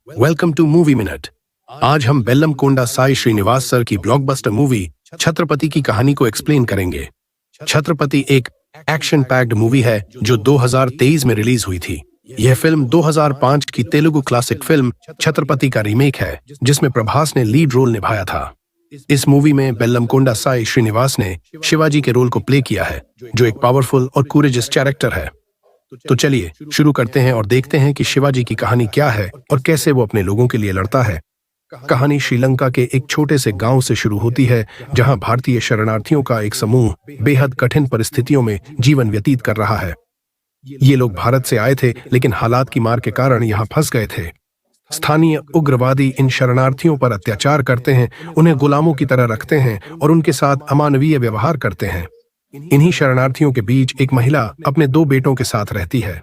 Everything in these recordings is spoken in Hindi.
Welcome two movie minute. आज हम बेल्लमकोंडा साई श्रीनिवास सर की ब्लॉकबस्टर मूवी छत्रपति की कहानी को एक्सप्लेन करेंगे। छत्रपति एक एक्शन पैक्ड मूवी है जो 2023 में रिलीज हुई थी। यह फिल्म 2005 की तेलुगु क्लासिक फिल्म छत्रपति का रीमेक है, जिसमें प्रभास ने लीड रोल निभाया था। इस मूवी में बेल्लमकोंडा साई श्रीनिवास ने शिवाजी के रोल को प्ले किया है, जो एक पावरफुल और कूरेजस कैरेक्टर है। तो चलिए शुरू करते हैं और देखते हैं कि शिवाजी की कहानी क्या है और कैसे वो अपने लोगों के लिए लड़ता है। कहानी श्रीलंका के एक छोटे से गांव से शुरू होती है, जहां भारतीय शरणार्थियों का एक समूह बेहद कठिन परिस्थितियों में जीवन व्यतीत कर रहा है। ये लोग भारत से आए थे, लेकिन हालात की मार के कारण यहाँ फंस गए थे। स्थानीय उग्रवादी इन शरणार्थियों पर अत्याचार करते हैं, उन्हें गुलामों की तरह रखते हैं और उनके साथ अमानवीय व्यवहार करते हैं। इन्हीं शरणार्थियों के बीच एक महिला अपने 2 बेटों के साथ रहती है,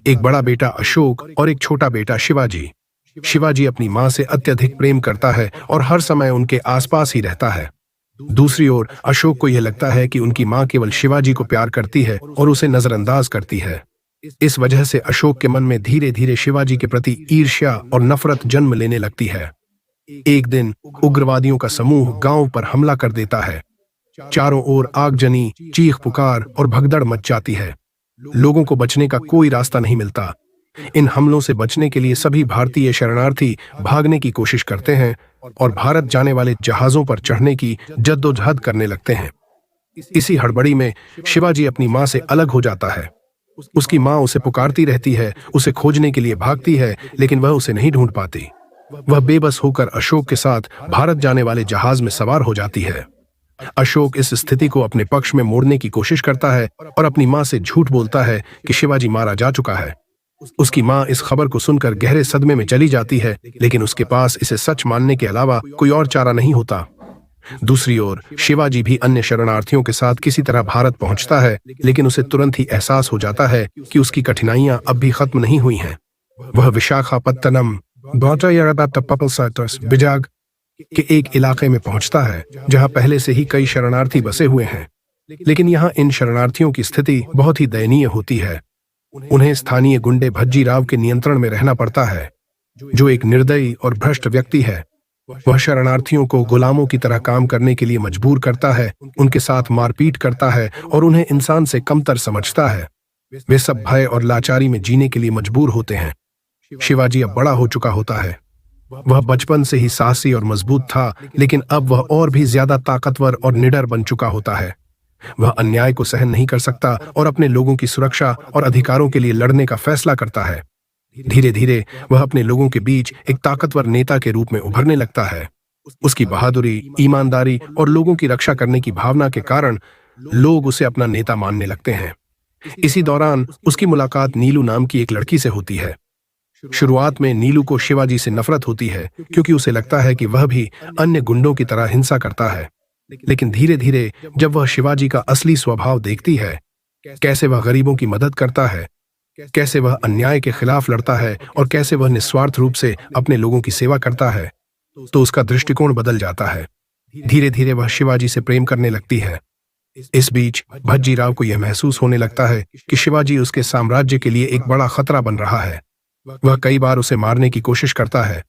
एक बड़ा बेटा अशोक और एक छोटा बेटा शिवाजी। शिवाजी अपनी मां से अत्यधिक प्रेम करता है और हर समय उनके आसपास ही रहता है। दूसरी ओर अशोक को यह लगता है कि उनकी मां केवल शिवाजी को प्यार करती है और उसे नजरअंदाज करती है। इस वजह से अशोक के मन में धीरे धीरे शिवाजी के प्रति ईर्ष्या और नफरत जन्म लेने लगती है। एक दिन उग्रवादियों का समूह गांव पर हमला कर देता है। चारों ओर आगजनी, चीख पुकार और भगदड़ मच जाती है। लोगों को बचने का कोई रास्ता नहीं मिलता। इन हमलों से बचने के लिए सभी भारतीय शरणार्थी भागने की कोशिश करते हैं और भारत जाने वाले जहाजों पर चढ़ने की जद्दोजहद करने लगते हैं। इसी हड़बड़ी में शिवाजी अपनी मां से अलग हो जाता है। उसकी मां उसे पुकारती रहती है, उसे खोजने के लिए भागती है, लेकिन वह उसे नहीं ढूंढ पाती। वह बेबस होकर अशोक के साथ भारत जाने वाले जहाज में सवार हो जाती है। अशोक इस स्थिति को अपने पक्ष में मोड़ने की कोशिश करता है और अपनी मां से झूठ बोलता है कि शिवाजी मारा जा चुका है। उसकी मां इस खबर को सुनकर गहरे सदमे में चली जाती है, लेकिन उसके पास इसे सच मानने के अलावा कोई और चारा नहीं होता। दूसरी ओर शिवाजी भी अन्य शरणार्थियों के साथ किसी तरह भारत पहुंचता है, लेकिन उसे तुरंत ही एहसास हो जाता है कि उसकी कठिनाइयां अब भी खत्म नहीं हुई हैं। वह विशाखापत्तनम बिजाग के एक इलाके में पहुंचता है, जहां पहले से ही कई शरणार्थी बसे हुए हैं। लेकिन यहां इन शरणार्थियों की स्थिति बहुत ही दयनीय होती है। उन्हें स्थानीय गुंडे भज्जी राव के नियंत्रण में रहना पड़ता है, जो एक निर्दयी और भ्रष्ट व्यक्ति है। वह शरणार्थियों को गुलामों की तरह काम करने के लिए मजबूर करता है, उनके साथ मारपीट करता है और उन्हें इंसान से कमतर समझता है। वे सब भय और लाचारी में जीने के लिए मजबूर होते हैं। शिवाजी अब बड़ा हो चुका होता है। वह बचपन से ही साहसी और मजबूत था, लेकिन अब वह और भी ज्यादा ताकतवर और निडर बन चुका होता है। वह अन्याय को सहन नहीं कर सकता और अपने लोगों की सुरक्षा और अधिकारों के लिए लड़ने का फैसला करता है। धीरे धीरे वह अपने लोगों के बीच एक ताकतवर नेता के रूप में उभरने लगता है। उसकी बहादुरी, ईमानदारी और लोगों की रक्षा करने की भावना के कारण लोग उसे अपना नेता मानने लगते हैं। इसी दौरान उसकी मुलाकात नीलू नाम की एक लड़की से होती है। शुरुआत में नीलू को शिवाजी से नफरत होती है, क्योंकि उसे लगता है कि वह भी अन्य गुंडों की तरह हिंसा करता है। लेकिन धीरे धीरे जब वह शिवाजी का असली स्वभाव देखती है, कैसे वह गरीबों की मदद करता है, कैसे वह अन्याय के खिलाफ लड़ता है और कैसे वह निस्वार्थ रूप से अपने लोगों की सेवा करता है, तो उसका दृष्टिकोण बदल जाता है। धीरे धीरे वह शिवाजी से प्रेम करने लगती है। इस बीच भज्जी राव को यह महसूस होने लगता है कि शिवाजी उसके साम्राज्य के लिए एक बड़ा खतरा बन रहा है। वह कई बार उसे मारने की कोशिश करता है,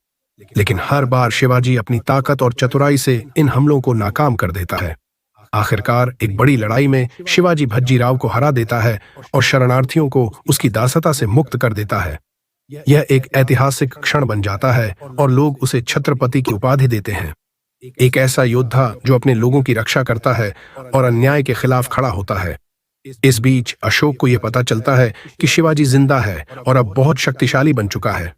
लेकिन हर बार शिवाजी अपनी ताकत और चतुराई से इन हमलों को नाकाम कर देता है। आखिरकार एक बड़ी लड़ाई में शिवाजी भज्जी राव को हरा देता है और शरणार्थियों को उसकी दासता से मुक्त कर देता है। यह एक ऐतिहासिक क्षण बन जाता है और लोग उसे छत्रपति की उपाधि देते हैं, एक ऐसा योद्धा जो अपने लोगों की रक्षा करता है और अन्याय के खिलाफ खड़ा होता है। इस बीच अशोक को यह पता चलता है कि शिवाजी जिंदा है और अब बहुत शक्तिशाली बन चुका है।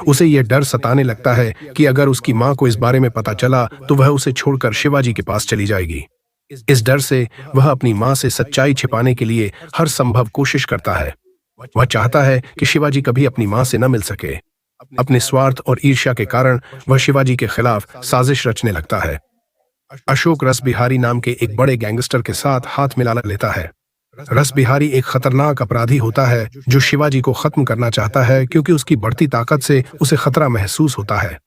उसे यह डर सताने लगता है कि अगर उसकी मां को इस बारे में पता चला तो वह उसे छोड़कर शिवाजी के पास चली जाएगी। इस डर से वह अपनी मां से सच्चाई छिपाने के लिए हर संभव कोशिश करता है। वह चाहता है कि शिवाजी कभी अपनी मां से न मिल सके। अपने स्वार्थ और ईर्ष्या के कारण वह शिवाजी के खिलाफ साजिश रचने लगता है। अशोक रस बिहारी नाम के एक बड़े गैंगस्टर के साथ हाथ मिला लेता है। रस बिहारी एक खतरनाक अपराधी होता है जो शिवाजी को खत्म करना चाहता है, क्योंकि उसकी बढ़ती ताकत से उसे खतरा महसूस होता है।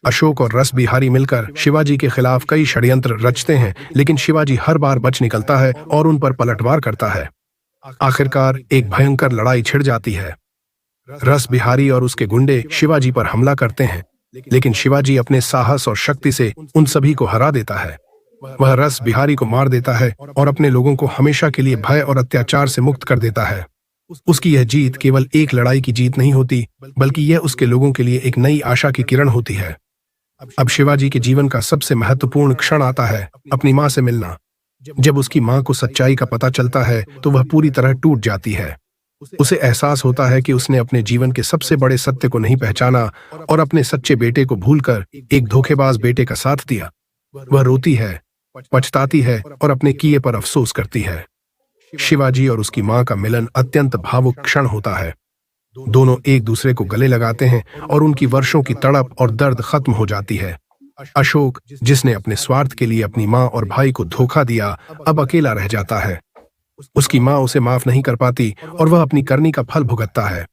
अशोक और रस बिहारी मिलकर शिवाजी के खिलाफ कई षड्यंत्र रचते हैं, लेकिन शिवाजी हर बार बच निकलता है और उन पर पलटवार करता है। आखिरकार एक भयंकर लड़ाई छिड़ जाती है। रस बिहारी और उसके गुंडे शिवाजी पर हमला करते हैं, लेकिन शिवाजी अपने साहस और शक्ति से उन सभी को हरा देता है। वह रस बिहारी को मार देता है और अपने लोगों को हमेशा के लिए भय और अत्याचार से मुक्त कर देता है। उसकी यह जीत केवल एक लड़ाई की जीत नहीं होती, बल्कि यह उसके लोगों के लिए एक नई आशा की किरण होती है। अब शिवाजी के जीवन का सबसे महत्वपूर्ण क्षण आता है, अपनी मां से मिलना। जब उसकी मां को सच्चाई का पता चलता है तो वह पूरी तरह टूट जाती है। उसे एहसास होता है कि उसने अपने जीवन के सबसे बड़े सत्य को नहीं पहचाना और अपने सच्चे बेटे को भूलकर एक धोखेबाज बेटे का साथ दिया। वह रोती है, पछताती है और अपने किए पर अफसोस करती है। शिवाजी और उसकी मां का मिलन अत्यंत भावुक क्षण होता है। दोनों एक दूसरे को गले लगाते हैं और उनकी वर्षों की तड़प और दर्द खत्म हो जाती है। अशोक, जिसने अपने स्वार्थ के लिए अपनी मां और भाई को धोखा दिया, अब अकेला रह जाता है। उसकी मां उसे माफ नहीं कर पाती और वह अपनी करनी का फल भुगतता है।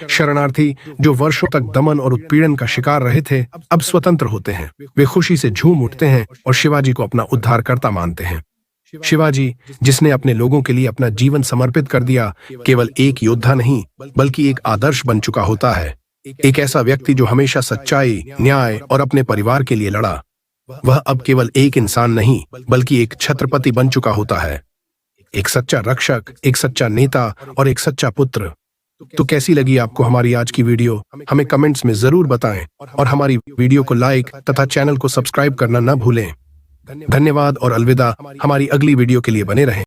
शरणार्थी, जो वर्षों तक दमन और उत्पीड़न का शिकार रहे थे, अब स्वतंत्र होते हैं। वे खुशी से झूम उठते हैं और शिवाजी को अपना उद्धारकर्ता मानते हैं। शिवाजी, जिसने अपने लोगों के लिए अपना जीवन समर्पित कर दिया, केवल एक योद्धा नहीं, बल्कि एक आदर्श बन चुका होता है। एक ऐसा व्यक्ति जो हमेशा सच्चाई, न्याय और अपने परिवार के लिए लड़ा। वह अब केवल एक इंसान नहीं, बल्कि एक छत्रपति बन चुका होता है। एक सच्चा रक्षक, एक सच्चा नेता और एक सच्चा पुत्र। तो कैसी लगी आपको हमारी आज की वीडियो? हमें कमेंट्स में जरूर बताएं और हमारी वीडियो को लाइक तथा चैनल को सब्सक्राइब करना न भूलें। धन्यवाद और अलविदा। हमारी अगली वीडियो के लिए बने रहें।